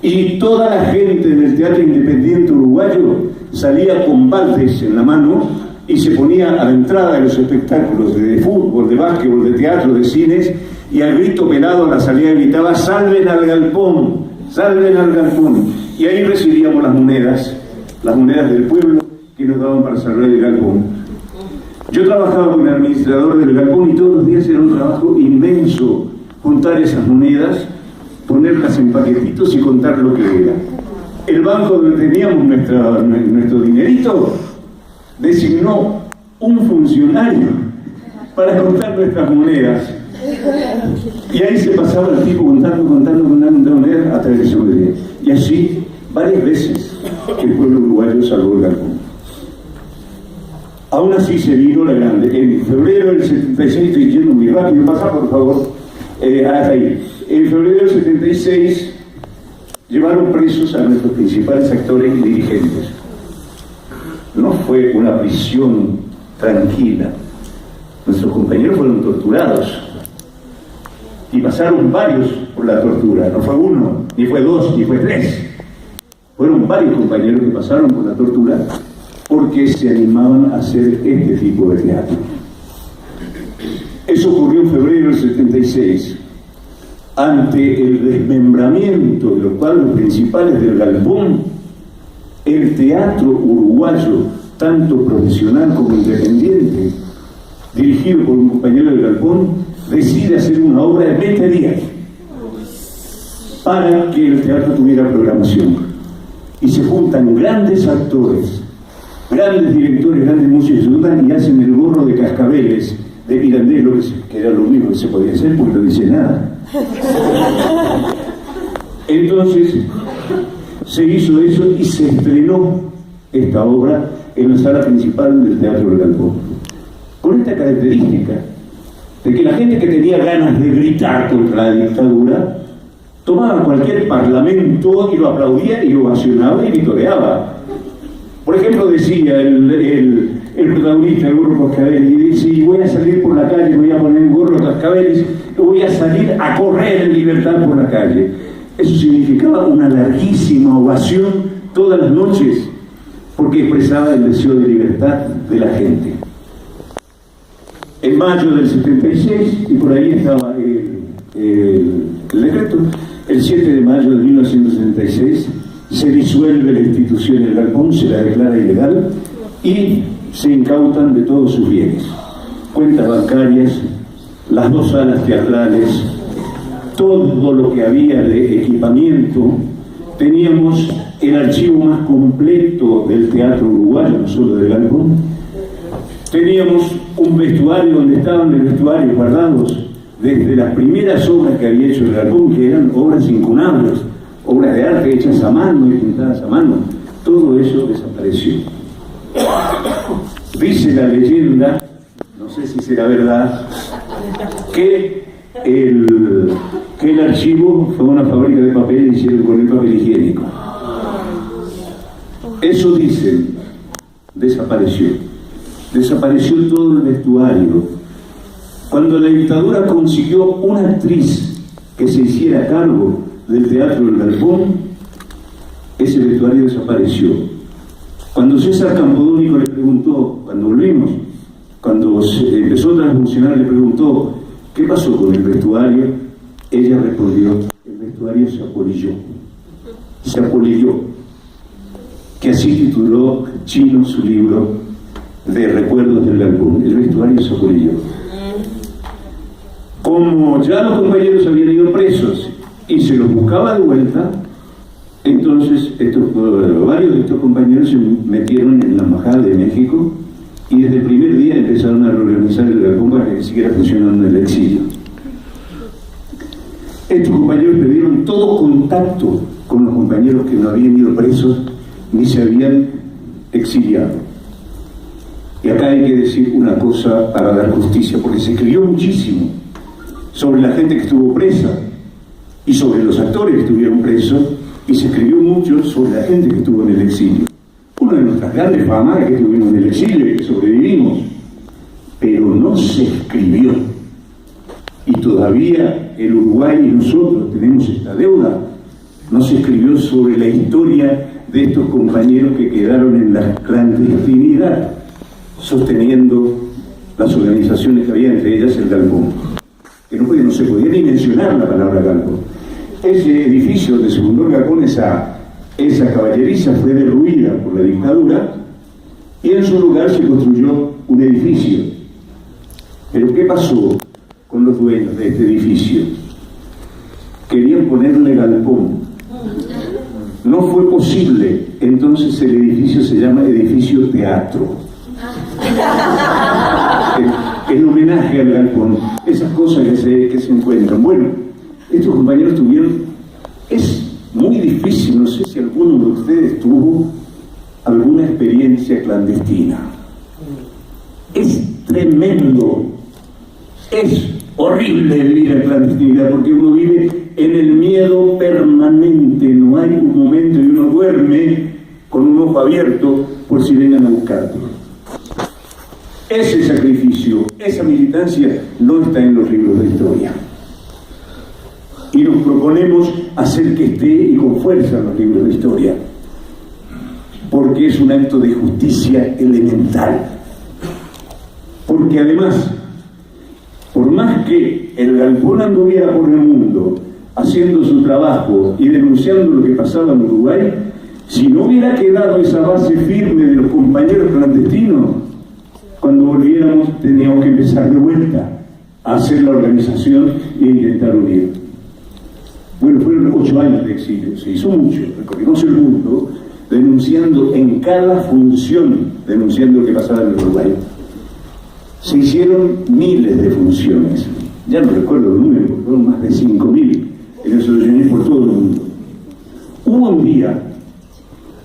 y toda la gente del Teatro Independiente Uruguayo salía con baldes en la mano y se ponía a la entrada de los espectáculos de fútbol, de básquetbol, de teatro, de cines, y al grito pelado a la salida gritaba ¡salven al Galpón! ¡Salven al Galpón! Y ahí recibíamos las monedas del pueblo que nos daban para salvar el Galpón. Yo trabajaba con el administrador del Galpón y todos los días era un trabajo inmenso juntar esas monedas, ponerlas en paquetitos y contar lo que era. El banco donde teníamos nuestro dinerito designó un funcionario para contar nuestras monedas. Y ahí se pasaba el tipo contando monedas hasta que se olvidó. Y así, varias veces, el pueblo uruguayo salvó el Galpón. Aún así se vino la grande. En febrero del 76, estoy yendo muy rápido, pasa por favor, hasta ahí. En febrero del 76 llevaron presos a nuestros principales actores y dirigentes. No fue una prisión tranquila. Nuestros compañeros fueron torturados. Y pasaron varios por la tortura. No fue uno, ni fue dos, ni fue tres. Fueron varios compañeros que pasaron por la tortura porque se animaban a hacer este tipo de teatro. Eso ocurrió en febrero del 76. Ante el desmembramiento de los cuadros principales del Galpón, el teatro uruguayo, tanto profesional como independiente, dirigido por un compañero del Galpón, decide hacer una obra de 20 días para que el teatro tuviera programación. Y se juntan grandes actores, grandes directores, grandes músicos, se juntan y hacen el gorro de Cascabeles de Pirandello, que era lo único que se podía hacer porque no dice nada. Entonces se hizo eso y se estrenó esta obra en la sala principal del Teatro del Galpón, con esta característica de que la gente que tenía ganas de gritar contra la dictadura tomaba cualquier parlamento y lo aplaudía y lo ovacionaba y vitoreaba. Por ejemplo, decía el protagonista del gorro Cascabeles, y dice: voy a salir por la calle, voy a poner un gorro Cascabeles, y voy a salir a correr en libertad por la calle. Eso significaba una larguísima ovación todas las noches, porque expresaba el deseo de libertad de la gente. En mayo del 76, y por ahí estaba el decreto, el 7 de mayo de 1976, se disuelve la institución del Galpón, se la declara ilegal y se incautan de todos sus bienes, cuentas bancarias, las 2 salas teatrales, todo lo que había de equipamiento. Teníamos el archivo más completo del teatro uruguayo, no solo del Galpón. Teníamos un vestuario donde estaban los vestuarios guardados desde las primeras obras que había hecho el Galpón, que eran obras incunables, obras de arte hechas a mano y pintadas a mano. Todo eso desapareció. Dice la leyenda, no sé si será verdad, que el archivo fue una fábrica de papel y hicieron con el papel higiénico. Eso dicen. Desapareció todo el vestuario. Cuando la dictadura consiguió una actriz que se hiciera cargo del Teatro del Galpón, ese vestuario desapareció. Cuando César Campodónico le preguntó, cuando volvimos, cuando empezó a funcionar, le preguntó: ¿qué pasó con el vestuario? Ella respondió: el vestuario se apolilló, que así tituló Chino su libro de recuerdos del Galpón. El vestuario se apolilló. Como ya los compañeros habían ido presos y se los buscaba de vuelta, entonces varios de estos compañeros se metieron en la embajada de México y desde el primer día empezaron a reorganizar el Galpón para que siguiera funcionando en el exilio. Estos compañeros perdieron todo contacto con los compañeros que no habían ido presos ni se habían exiliado. Y acá hay que decir una cosa para dar justicia, porque se escribió muchísimo sobre la gente que estuvo presa y sobre los actores que estuvieron presos, y se escribió mucho sobre la gente que estuvo en el exilio. Una de nuestras grandes famas es que estuvimos en el exilio y que sobrevivimos, pero no se escribió. Y todavía el Uruguay y nosotros tenemos esta deuda. No se escribió sobre la historia de estos compañeros que quedaron en la clandestinidad, sosteniendo las organizaciones que había, entre ellas el Galpón, que no se podía ni mencionar la palabra Galpón. Ese edificio donde se fundó el Galpón, esa caballeriza, fue derruida por la dictadura y en su lugar se construyó un edificio. Pero ¿qué pasó con los dueños de este edificio? Querían ponerle Galpón. No fue posible, entonces el edificio se llama Edificio Teatro. En homenaje al Galpón. Esas cosas que se encuentran. Bueno, estos compañeros tuvieron... Es muy difícil, no sé si alguno de ustedes tuvo alguna experiencia clandestina. Es tremendo. Es horrible vivir en clandestinidad porque uno vive en el miedo permanente. No hay un momento y uno duerme con un ojo abierto por si vengan a buscarte. Ese sacrificio, esa militancia no está en los libros de historia. Y nos proponemos hacer que esté y con fuerza en los libros de historia, porque es un acto de justicia elemental. Porque además, por más que el Galpón anduviera por el mundo haciendo su trabajo y denunciando lo que pasaba en Uruguay, Si no hubiera quedado esa base firme de los compañeros clandestinos, cuando volviéramos teníamos que empezar de vuelta a hacer la organización e intentar unir. Bueno, fueron 8 años de exilio, se hizo mucho, recorrimos el mundo denunciando en cada función, denunciando lo que pasaba en el Uruguay. Se hicieron miles de funciones, ya no recuerdo el número, fueron más de 5.000 en esos años por todo el mundo. Hubo un día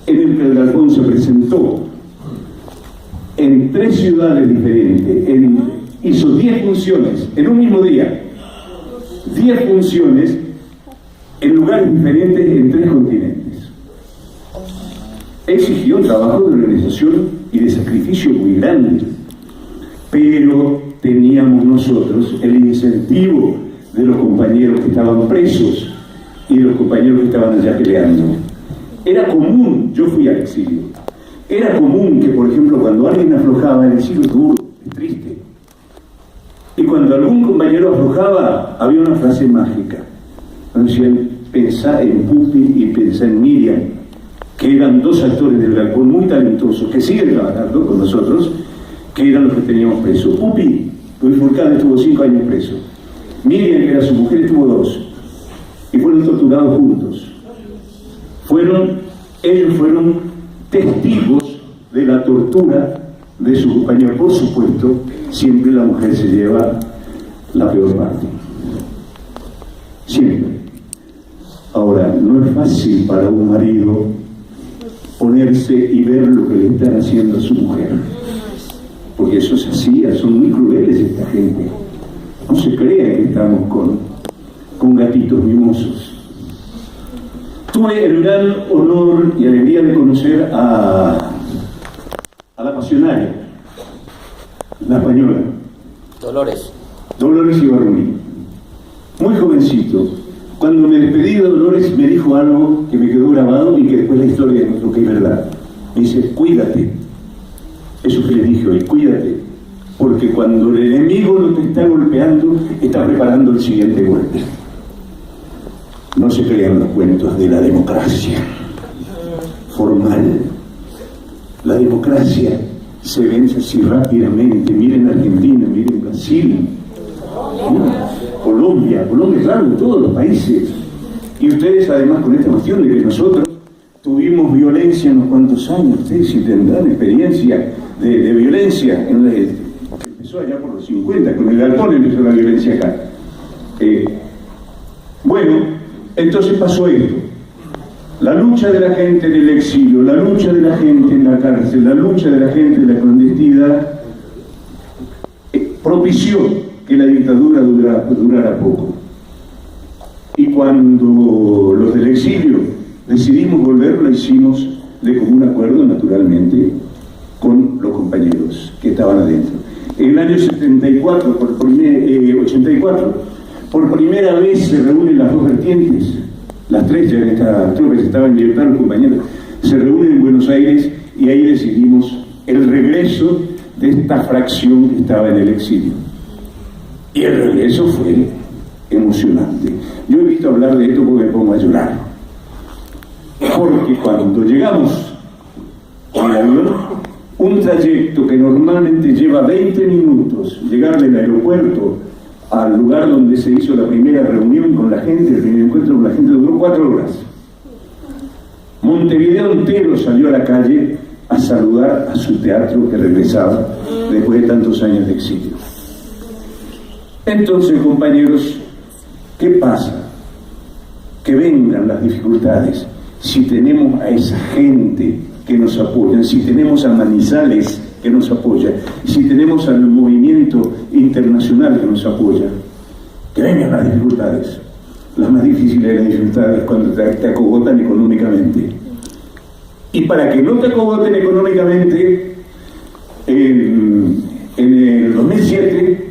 en el que el Galpón se presentó en 3 ciudades diferentes, hizo 10 funciones en un mismo día, 10 funciones en lugares diferentes en 3 continentes. Exigió un trabajo de organización y de sacrificio muy grande, pero teníamos nosotros el incentivo de los compañeros que estaban presos y de los compañeros que estaban allá peleando. Era común, yo fui al exilio, era común que, por ejemplo, cuando alguien aflojaba, el exilio es duro, es triste, y cuando algún compañero aflojaba, había una frase mágica. Decían, pensá en Pupi y pensá en Miriam, que eran 2 actores del Galpón muy talentosos, que siguen trabajando con nosotros, que eran los que teníamos presos. Pupi, Luis Furcán, estuvo 5 años preso. Miriam, que era su mujer, estuvo 2, y fueron torturados juntos. Ellos fueron testigos de la tortura de sus compañeros. Por supuesto, siempre la mujer se lleva la peor parte. Siempre. Ahora, no es fácil para un marido ponerse y ver lo que le están haciendo a su mujer. Porque eso es así, son muy crueles esta gente. No se crea que estamos con gatitos mimosos. Tuve el gran honor y alegría de conocer a la pasionaria, la española. Dolores Ibarruni. Muy jovencito. Cuando me despedí de Dolores me dijo algo que me quedó grabado y que después la historia demostró que es verdad. Me dice, cuídate. Eso que le dije hoy, cuídate. Porque cuando el enemigo no te está golpeando, está preparando el siguiente golpe. No se crean los cuentos de la democracia formal. La democracia se vence así rápidamente. Miren Argentina, miren Brasil, Colombia, claro, en todos los países. Y ustedes además con esta cuestión de que nosotros tuvimos violencia en unos cuantos años, ustedes sí tendrán experiencia de violencia, que empezó allá por los 50, con el Galpón empezó la violencia acá. Bueno, entonces pasó esto. La lucha de la gente en el exilio, la lucha de la gente en la cárcel, la lucha de la gente en la clandestinidad propició que la dictadura durara poco. Y cuando los del exilio decidimos volver, lo hicimos de común acuerdo, naturalmente, con los compañeros que estaban adentro. En el año 84, 84, por primera vez se reúnen las 2 vertientes, las 3 ya en esta tropa que estaban en libertad, los compañeros, se reúnen en Buenos Aires y ahí decidimos el regreso de esta fracción que estaba en el exilio. Y el regreso fue emocionante. Yo he visto hablar de esto porque me pongo a llorar. Porque cuando llegamos en el avión, un trayecto que normalmente lleva 20 minutos, llegar del aeropuerto al lugar donde se hizo la primera reunión con la gente, el primer encuentro con la gente, duró 4 horas. Montevideo entero salió a la calle a saludar a su teatro que regresaba después de tantos años de exilio. Entonces, compañeros, ¿qué pasa? Que vengan las dificultades. Si tenemos a esa gente que nos apoya, si tenemos a Manizales que nos apoya, si tenemos al movimiento internacional que nos apoya, que vengan las dificultades. Las más difíciles de las dificultades cuando te acogotan económicamente. Y para que no te acogoten económicamente, en el 2007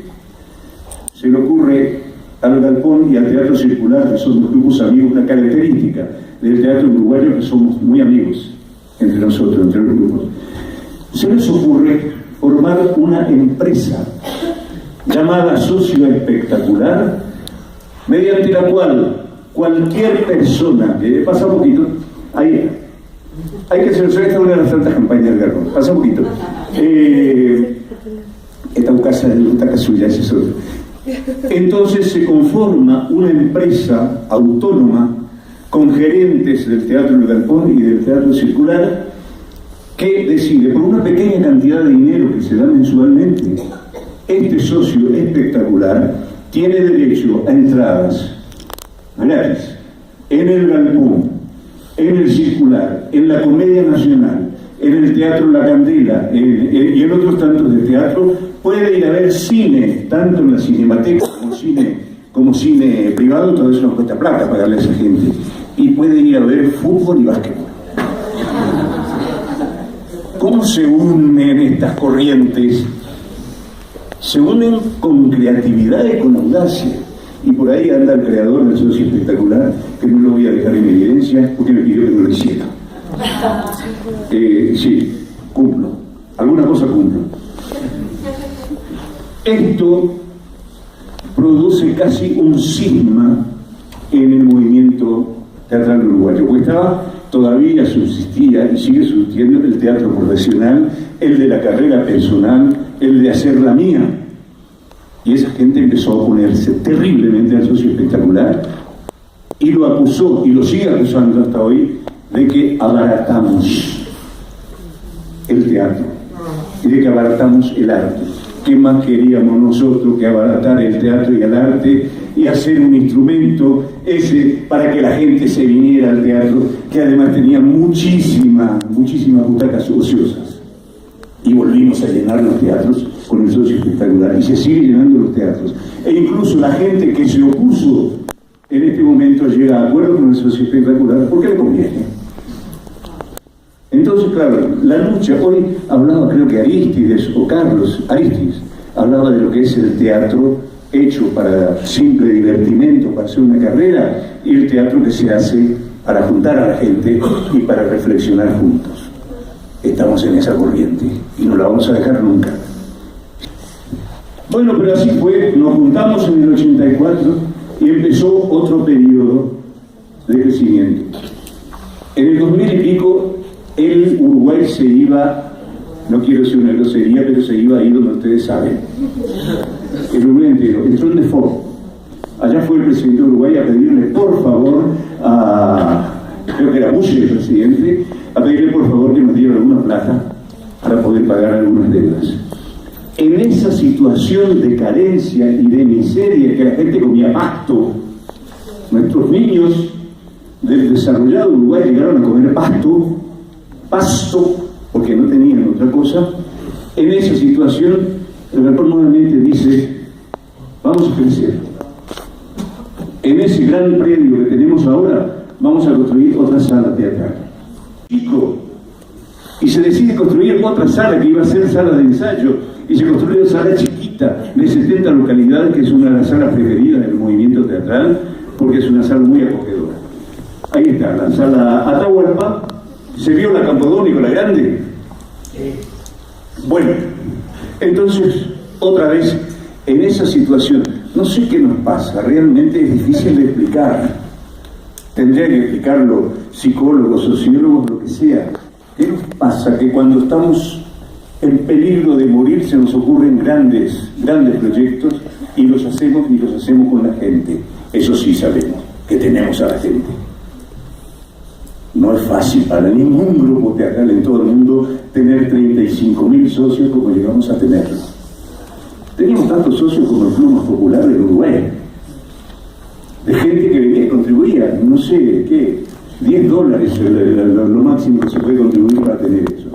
se le ocurre al Galpón y al Teatro Circular, que son 2 grupos amigos, una característica del teatro uruguayo, que somos muy amigos entre nosotros, entre los grupos. Se les ocurre formar una empresa llamada Socio Espectacular, mediante la cual cualquier persona, que pasa un poquito, ahí Hay que hacer, esta es una de las tantas campañas del Garrón. Pasa un poquito. Esta casa suya, ese es otro. Entonces se conforma una empresa autónoma con gerentes del Teatro del Galpón y del Teatro Circular que decide, por una pequeña cantidad de dinero que se da mensualmente, este socio espectacular tiene derecho a entradas gratis en el Galpón, en el Circular, en la Comedia Nacional, en el Teatro La Candela y en otros tantos de teatro. Puede ir a ver cine, tanto en la Cinemateca como cine privado, todo eso nos cuesta plata pagarle a esa gente. Y puede ir a ver fútbol y básquetbol. ¿Cómo se unen estas corrientes? Se unen con creatividad y con audacia. Y por ahí anda el creador del socio espectacular, que no lo voy a dejar en evidencia porque me pidió que no lo hiciera. Sí, cumplo. Alguna cosa cumplo. Esto produce casi un cisma en el movimiento teatral uruguayo, porque todavía subsistía y sigue subsistiendo el teatro profesional, el de la carrera personal, el de hacer la mía. Y esa gente empezó a oponerse terriblemente al socio espectacular y lo acusó, y lo sigue acusando hasta hoy, de que abaratamos el teatro y de que abaratamos el arte. ¿Qué más queríamos nosotros que abaratar el teatro y el arte y hacer un instrumento ese para que la gente se viniera al teatro, que además tenía muchísimas butacas ociosas? Y volvimos a llenar los teatros con el socio espectacular, y se sigue llenando los teatros. E incluso la gente que se opuso en este momento llega a acuerdo con el socio espectacular porque le conviene. Entonces, claro, la lucha, hoy hablaba, creo que Aristides, o Carlos Aristides, hablaba de lo que es el teatro hecho para simple divertimento, para hacer una carrera, y el teatro que se hace para juntar a la gente y para reflexionar juntos. Estamos en esa corriente y no la vamos a dejar nunca. Bueno, pero así fue, nos juntamos en el 84 y empezó otro periodo de crecimiento. En el 2000 y pico, el Uruguay se iba, no quiero decir una grosería, pero se iba ahí donde ustedes saben. El Uruguay entero, entró en default. Allá fue el presidente de Uruguay a pedirle por favor creo que era Bush el presidente, a pedirle por favor que nos diera alguna plata para poder pagar algunas deudas. En esa situación de carencia y de miseria, que la gente comía pasto, nuestros niños del desarrollado Uruguay llegaron a comer pasto, porque no tenían otra cosa. En esa situación, el Galpón nuevamente dice, vamos a crecer. En ese gran predio que tenemos ahora, vamos a construir otra sala teatral. Y se decide construir otra sala que iba a ser sala de ensayo, y se construye una sala chiquita de 70 localidades, que es una de las salas preferidas del movimiento teatral, porque es una sala muy acogedora. Ahí está, la sala Atahualpa. ¿Se vio la Campodónico, la grande? Bueno, entonces, otra vez, en esa situación, no sé qué nos pasa, realmente es difícil de explicar. Tendría que explicarlo psicólogos, sociólogos, lo que sea. ¿Qué nos pasa? Que cuando estamos en peligro de morir se nos ocurren grandes proyectos y los hacemos con la gente. Eso sí sabemos, que tenemos a la gente. No es fácil para ningún grupo teatral en todo el mundo tener 35.000 socios como llegamos a tenerlo. Teníamos tantos socios como el Club más popular del Uruguay, de gente que venía y contribuía, no sé qué, $10 lo máximo que se puede contribuir para tener eso.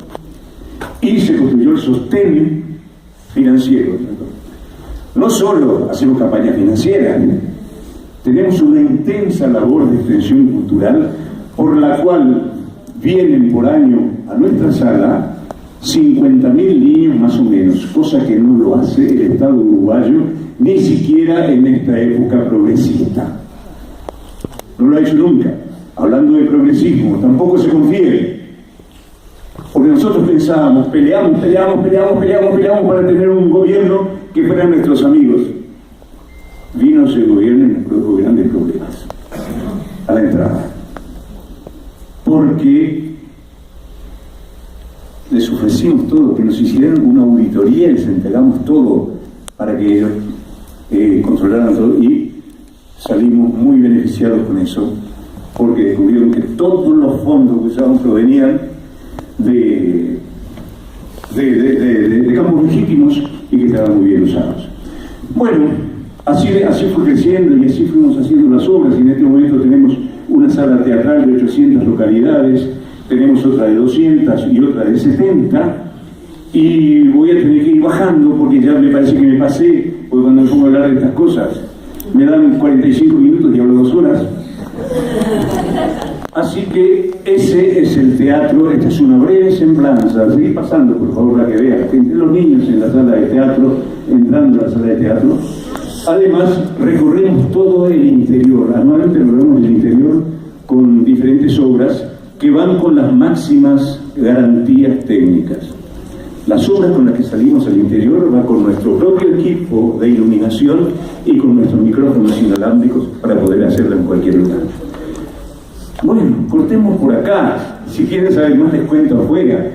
Y se construyó el sostén financiero. No solo hacemos campañas financieras, tenemos una intensa labor de extensión cultural, por la cual vienen por año a nuestra sala 50.000 niños más o menos, cosa que no lo hace el Estado uruguayo ni siquiera en esta época progresista. No lo ha hecho nunca. Hablando de progresismo, tampoco se confiere, porque nosotros pensábamos, peleamos para tener un gobierno que fuera nuestros amigos. Vino ese gobierno y nos produjo grandes problemas a la entrada, porque ofrecimos todo, que nos hicieran una auditoría y les entregamos todo para que ellos controlaran todo, y salimos muy beneficiados con eso, porque descubrieron que todos los fondos que usaban provenían de campos legítimos y que estaban muy bien usados. Bueno, así fue creciendo y así fuimos haciendo las obras, y en este momento tenemos una sala teatral de 800 localidades, tenemos otra de 200 y otra de 70, y voy a tener que ir bajando porque ya me parece que me pasé, porque cuando me pongo a hablar de estas cosas me dan 45 minutos y hablo 2 horas. Así que ese es el teatro. Esta es una breve semblanza. Seguí pasando, por favor, para que vean. Los niños en la sala de teatro, entrando a la sala de teatro. Además, recorremos todo el interior. Anualmente recorremos el interior con diferentes obras que van con las máximas garantías técnicas. Las obras con las que salimos al interior van con nuestro propio equipo de iluminación y con nuestros micrófonos inalámbricos para poder hacerlo en cualquier lugar. Bueno, cortemos por acá. Si quieren saber más, les cuento afuera.